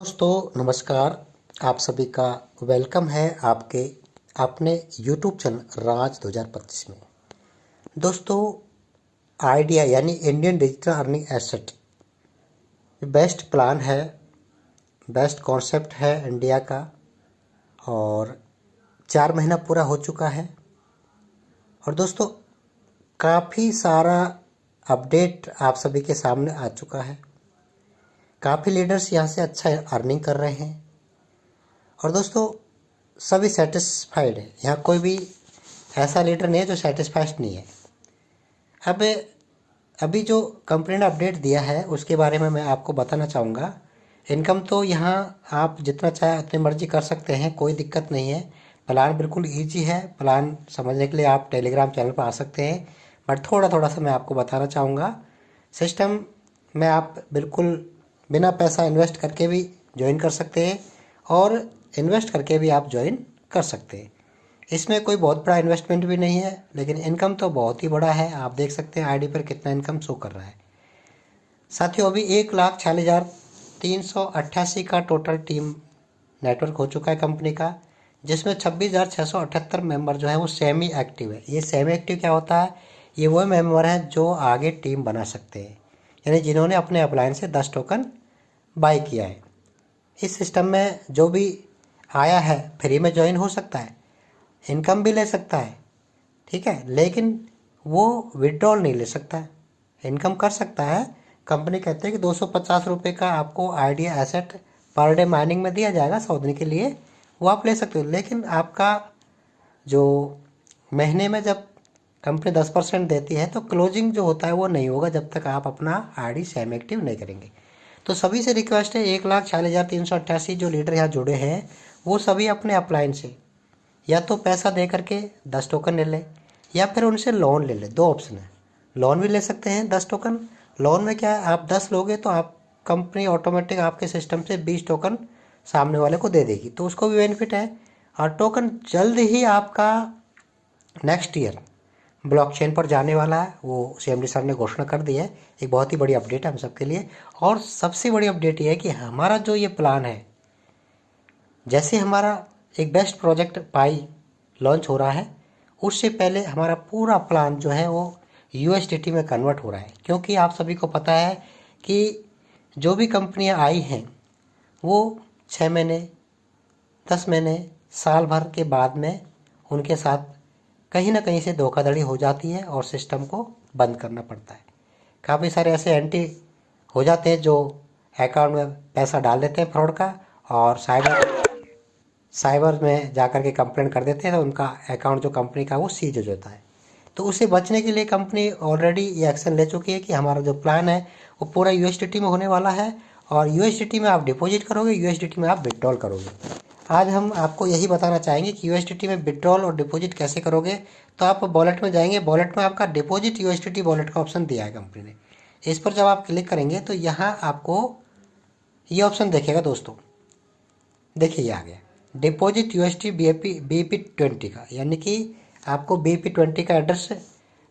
दोस्तों नमस्कार। आप सभी का वेलकम है आपके अपने यूट्यूब चैनल राज 2025 में। दोस्तों आइडिया यानी Indian digital earning asset best plan है, बेस्ट कॉन्सेप्ट है इंडिया का और 4 महीना पूरा हो चुका है। और दोस्तों काफ़ी सारा अपडेट आप सभी के सामने आ चुका है। काफ़ी लीडर्स यहाँ से अच्छा अर्निंग कर रहे हैं और दोस्तों सभी सेटिस्फाइड है। यहाँ कोई भी ऐसा लीडर नहीं है जो सेटिस्फाइड नहीं है। अब अभी जो कंपनी ने अपडेट दिया है उसके बारे में मैं आपको बताना चाहूँगा। इनकम तो यहाँ आप जितना चाहे उतनी मर्जी कर सकते हैं, कोई दिक्कत नहीं है। प्लान बिल्कुल ईजी है। प्लान समझने के लिए आप टेलीग्राम चैनल पर आ सकते हैं, बट थोड़ा थोड़ा सा मैं आपको बताना चाहूँगा। सिस्टम में आप बिल्कुल बिना पैसा इन्वेस्ट करके भी ज्वाइन कर सकते हैं और इन्वेस्ट करके भी आप ज्वाइन कर सकते हैं। इसमें कोई बहुत बड़ा इन्वेस्टमेंट भी नहीं है, लेकिन इनकम तो बहुत ही बड़ा है। आप देख सकते हैं आईडी पर कितना इनकम शो कर रहा है। साथियों अभी 1,46,388 का टोटल टीम नेटवर्क हो चुका है कंपनी का, जिसमें 26,678 मेंबर जो है वो सेमी एक्टिव है। ये सेमी एक्टिव क्या होता है? ये वो मेंबर हैं जो आगे टीम बना सकते हैं, यानी जिन्होंने अपने अपलाइन से 10 टोकन बाई किया है। इस सिस्टम में जो भी आया है फ्री में ज्वाइन हो सकता है, इनकम भी ले सकता है, ठीक है, लेकिन वो विड्रॉल नहीं ले सकता है। इनकम कर सकता है। कंपनी कहते हैं कि 250 रुपये का आपको idea asset per day mining में दिया जाएगा 100 दिन के लिए, वो आप ले सकते हो। लेकिन आपका जो महीने में जब कंपनी 10% देती है तो क्लोजिंग जो होता है वो नहीं होगा जब तक आप अपना आईडी सेम एक्टिव नहीं करेंगे। तो सभी से रिक्वेस्ट है, 1,46,388 जो लीडर यहाँ जुड़े हैं वो सभी अपने अपलाइन से या तो पैसा दे करके 10 टोकन ले ले या फिर उनसे लोन ले ले। 2 ऑप्शन है। लोन भी ले सकते हैं 10 टोकन। लोन में क्या है, आप 10 लोगे तो आप कंपनी ऑटोमेटिक आपके सिस्टम से 20 टोकन सामने वाले को दे देगी, तो उसको भी बेनिफिट है। और टोकन जल्द ही आपका नेक्स्ट ईयर ब्लॉकचेन पर जाने वाला है, वो सीएमडी सर ने घोषणा कर दी है। एक बहुत ही बड़ी अपडेट है हम सबके लिए। और सबसे बड़ी अपडेट ये है कि हमारा जो ये प्लान है, जैसे हमारा एक बेस्ट प्रोजेक्ट पाई लॉन्च हो रहा है, उससे पहले हमारा पूरा प्लान जो है वो यूएसडीटी में कन्वर्ट हो रहा है। क्योंकि आप सभी को पता है कि जो भी कंपनियां आई हैं वो 6 महीने 10 महीने साल भर के बाद में उनके साथ कहीं ना कहीं से धोखाधड़ी हो जाती है और सिस्टम को बंद करना पड़ता है। काफ़ी सारे ऐसे एंटी हो जाते हैं जो अकाउंट में पैसा डाल देते हैं फ्रॉड का, और साइबर में जाकर के कंप्लेंट कर देते हैं तो उनका अकाउंट जो कंपनी का वो सीज हो जाता है। तो उससे बचने के लिए कंपनी ऑलरेडी ये एक्शन ले चुकी है कि हमारा जो प्लान है वो पूरा यूएसडीटी में होने वाला है, और यूएसडीटी में आप डिपॉजिट करोगे, यूएसडीटी में आप विड्रॉल करोगे। आज हम आपको यही बताना चाहेंगे कि यूएसडीटी में विड्रॉल और डिपॉजिट कैसे करोगे। तो आप वॉलेट में जाएंगे, वॉलेट में आपका डिपॉजिट यूएसडीटी वॉलेट का ऑप्शन दिया है कंपनी ने। इस पर जब आप क्लिक करेंगे तो यहाँ आपको ये ऑप्शन देखेगा दोस्तों। देखिए ये आ गया डिपॉजिट यूएसडी बीपी20 का, यानी कि आपको बीपी20 का एड्रेस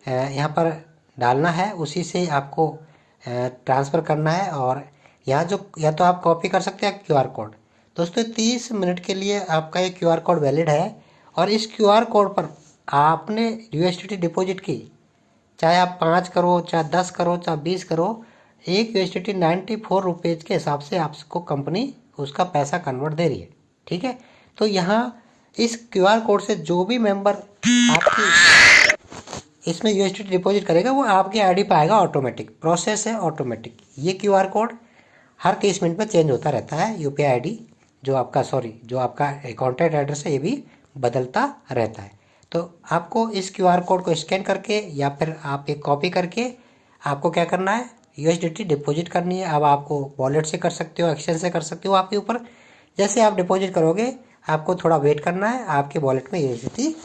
यहाँ पर डालना है, उसी से आपको ट्रांसफ़र करना है। और यहाँ जो या तो आप कॉपी कर सकते हैं क्यूआर कोड। दोस्तों 30 मिनट के लिए आपका ये क्यूआर कोड वैलिड है, और इस क्यूआर कोड पर आपने यूएसडीटी डिपॉजिट की, चाहे आप 5 करो, चाहे 10 करो, चाहे 20 करो, एक यूएसडीटी 94 रुपीज़ के हिसाब से आपको कंपनी उसका पैसा कन्वर्ट दे रही है, ठीक है। तो यहाँ इस क्यूआर कोड से जो भी मेंबर आपकी इसमें यूएसडीटी डिपॉजिट करेगा वो आपकी आईडी पे आएगा। ऑटोमेटिक प्रोसेस है, ऑटोमेटिक। ये क्यूआर कोड हर 30 मिनट में चेंज होता रहता है। यूपीआई आईडी जो आपका कॉन्टैक्ट एड्रेस है ये भी बदलता रहता है। तो आपको इस क्यूआर कोड को स्कैन करके या फिर आप एक कॉपी करके आपको क्या करना है, यूएसडीटी डिपॉजिट करनी है। अब आपको वॉलेट से कर सकते हो, एक्सचेंज से कर सकते हो, आपके ऊपर। जैसे आप डिपॉजिट करोगे आपको थोड़ा वेट करना है, आपके वॉलेट में यूएसडीटी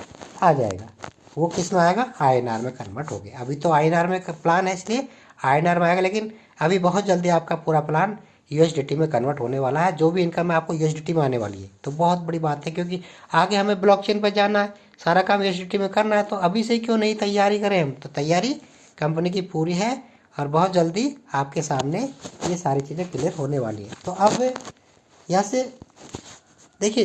आ जाएगा। वो किस में आएगा? आईएनआर में कन्वर्ट हो गया। अभी तो आईएनआर में प्लान है इसलिए आईएनआर में आएगा, लेकिन अभी बहुत जल्दी आपका पूरा प्लान यूएसडीटी में कन्वर्ट होने वाला है। जो भी इनकम है आपको यूएसडीटी में आने वाली है। तो बहुत बड़ी बात है, क्योंकि आगे हमें ब्लॉकचेन पर जाना है, सारा काम यूएसडीटी में करना है। तो अभी से क्यों नहीं तैयारी करें हम? तो तैयारी कंपनी की पूरी है और बहुत जल्दी आपके सामने ये सारी चीज़ें क्लियर होने वाली है। तो अब यहाँ से देखिए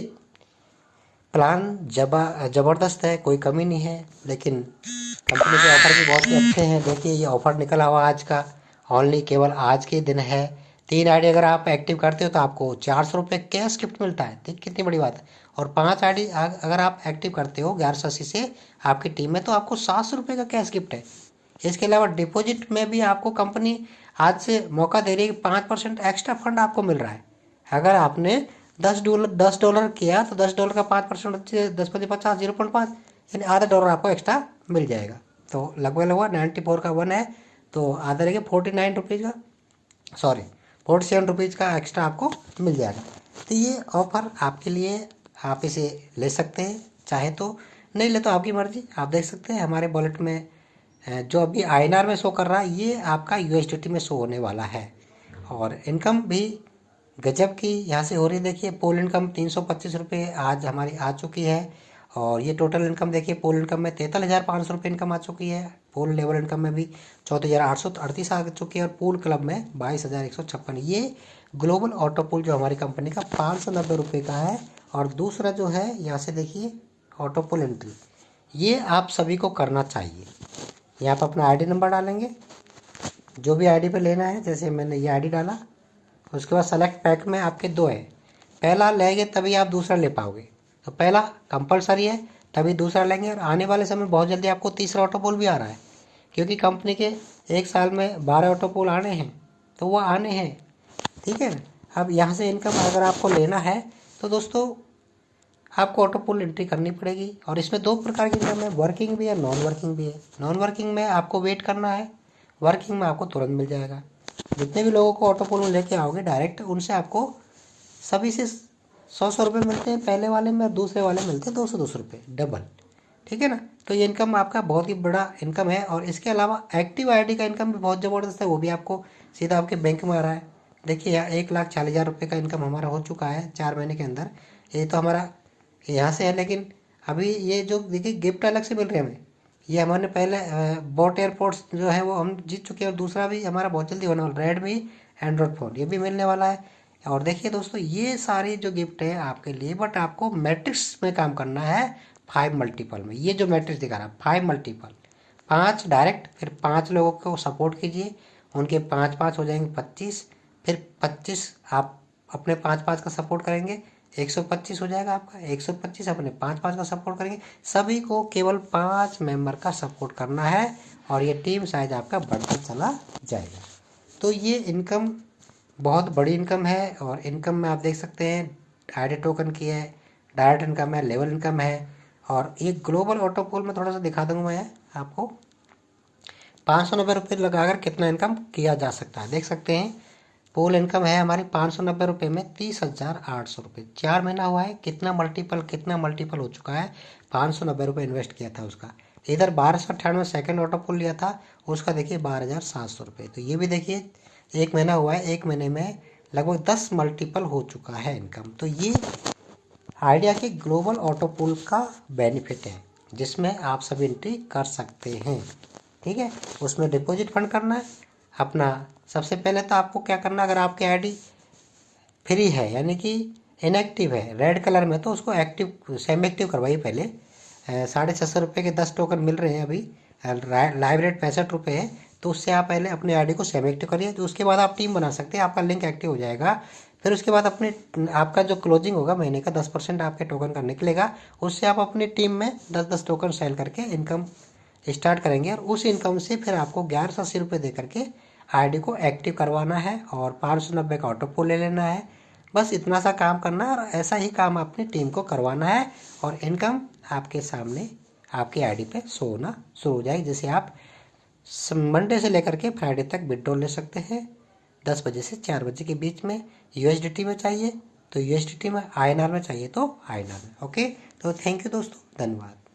प्लान ज़बरदस्त है, कोई कमी नहीं है, लेकिन कंपनी के ऑफ़र भी बहुत ही अच्छे हैं। देखिए ये ऑफ़र निकला हुआ आज का, ओनली केवल आज के दिन है। 3 आईडी अगर आप एक्टिव करते हो तो आपको 400 रुपये कैश गिफ्ट मिलता है। देखिए कितनी बड़ी बात है। और 5 आईडी अगर आप एक्टिव करते हो 1180 से आपकी टीम में, तो आपको 700 रुपये का कैश गिफ्ट है। इसके अलावा डिपॉजिट में भी आपको कंपनी आज से मौका दे रही है कि 5% एक्स्ट्रा फंड आपको मिल रहा है। अगर आपने $10 किया तो $10 का 5%, 10×5 0.5, यानी आधा डॉलर आपको एक्स्ट्रा मिल जाएगा। तो लगभग 94 का 1 है, तो आधा रहेगा 49 रुपीज़ का, सॉरी 47 रुपीज़ का एक्स्ट्रा आपको मिल जाएगा। तो ये ऑफ़र आपके लिए, आप इसे ले सकते हैं, चाहे तो नहीं ले तो आपकी मर्ज़ी। आप देख सकते हैं हमारे वॉलेट में जो अभी INR में शो कर रहा है ये आपका USDT में शो होने वाला है। और इनकम भी गजब की यहाँ से हो रही है। देखिए पोल इनकम 325 रुपये आज हमारी आ चुकी है। और ये टोटल इनकम देखिए, पोल इनकम में 43,500 रुपये इनकम आ चुकी है। पोल लेवल इनकम में भी 14,838 आ चुकी है। और पूल क्लब में 22,156। ये ग्लोबल ऑटो पूल जो हमारी कंपनी का 590 रुपये का है। और दूसरा जो है यहाँ से देखिए ऑटो पूल एंट्री, ये आप सभी को करना चाहिए। यहाँ पर अपना ID नंबर डालेंगे, जो भी ID पे लेना है, जैसे मैंने ये ID डाला। उसके बाद सेलेक्ट पैक में आपके 2 है, पहला लेंगे तभी आप दूसरा ले पाओगे। तो पहला कंपलसरी है, तभी दूसरा लेंगे। और आने वाले समय बहुत जल्दी आपको तीसरा ऑटो पोल भी आ रहा है, क्योंकि कंपनी के 1 साल में 12 ऑटो पोल आने हैं, तो वो आने हैं, ठीक है। अब यहाँ से इनकम अगर आपको लेना है तो दोस्तों आपको ऑटो पोल एंट्री करनी पड़ेगी। और इसमें 2 प्रकार की इनकम है, वर्किंग भी है, नॉन वर्किंग भी है। नॉन वर्किंग में आपको वेट करना है, वर्किंग में आपको तुरंत मिल जाएगा। जितने भी लोगों को ऑटो पोल में लेके आओगे डायरेक्ट, उनसे आपको सभी से 100 रुपये मिलते हैं पहले वाले में, और दूसरे वाले मिलते हैं 200 रुपये डबल, ठीक है ना। तो ये इनकम आपका बहुत ही बड़ा इनकम है। और इसके अलावा एक्टिव ID का इनकम भी बहुत ज़बरदस्त है, वो भी आपको सीधा आपके बैंक में आ रहा है। देखिए यहाँ 1,40,000 रुपये का इनकम हमारा हो चुका है 4 महीने के अंदर। ये तो हमारा यहाँ से है, लेकिन अभी ये जो देखिए गिफ्ट अलग से मिल रहे हैं हमें। ये हमारे पहले बोट एयरपोर्ट्स जो है वो हम जीत चुके हैं, और दूसरा भी हमारा बहुत जल्दी होने वाला, रेडमी एंड्रॉयड फ़ोन ये भी मिलने वाला है। और देखिए दोस्तों ये सारी जो गिफ्ट है आपके लिए, बट आपको मैट्रिक्स में काम करना है 5 मल्टीपल में। ये जो मैट्रिक्स दिखा रहा है 5 मल्टीपल, 5 डायरेक्ट, फिर 5 लोगों को सपोर्ट कीजिए, उनके 5-5 हो जाएंगे 25, फिर 25 आप अपने 5-5 का सपोर्ट करेंगे, 125 हो जाएगा आपका। 125 अपने 5-5 का सपोर्ट करेंगे, सभी को केवल 5 मेंबर का सपोर्ट करना है, और ये टीम साइज आपका बढ़ता चला जाएगा। तो ये इनकम बहुत बड़ी इनकम है। और इनकम में आप देख सकते हैं ID टोकन की है, डायरेक्ट इनकम है, लेवल इनकम है। और ये ग्लोबल ऑटो पोल में थोड़ा सा दिखा दूंगा मैं आपको, 590 रुपये लगाकर कितना इनकम किया जा सकता है। देख सकते हैं पोल इनकम है हमारी 590 रुपये में 30,800 रुपये। 4 महीना हुआ है, कितना मल्टीपल हो चुका है। 590 रुपये इन्वेस्ट किया था उसका। इधर 1298 सेकेंड ऑटो पोल लिया था, उसका देखिए 12,700 रुपये। तो ये भी देखिए 1 महीना हुआ है, 1 महीने में लगभग 10 मल्टीपल हो चुका है इनकम। तो ये आइडिया के ग्लोबल ऑटो पोल का बेनिफिट है, जिसमें आप सभी एंट्री कर सकते हैं, ठीक है। उसमें डिपॉजिट फंड करना है अपना। सबसे पहले तो आपको क्या करना, अगर आपकी ID फ्री है यानी कि इनएक्टिव है रेड कलर में, तो उसको एक्टिव सेमी एक्टिव करवाइए पहले। 650 रुपये के 10 टोकन मिल रहे हैं अभी, लाइव रेट 65 रुपये है। तो उससे आप पहले अपने ID को सेमी एक्टिव करिए, तो उसके बाद आप टीम बना सकते हैं, आपका लिंक एक्टिव हो जाएगा। फिर उसके बाद अपने आपका जो क्लोजिंग होगा महीने का 10% आपके टोकन का निकलेगा, उससे आप अपनी टीम में 10-10 टोकन सेल करके इनकम स्टार्ट करेंगे। और उस इनकम से फिर आपको 1180 रुपये दे करके ID को एक्टिव करवाना है, और 590 का ऑटो पोल ले लेना है। बस इतना सा काम करना है, और ऐसा ही काम अपनी टीम को करवाना है, और इनकम आपके सामने आपकी ID पे शो होना शुरू हो जाएगी। जैसे आप मंडे से लेकर के फ्राइडे तक विड्रॉल ले सकते हैं 10 बजे से 4 बजे के बीच में। USDT में चाहिए तो USDT में, INR में चाहिए तो INR में। ओके, तो थैंक यू दोस्तों, धन्यवाद।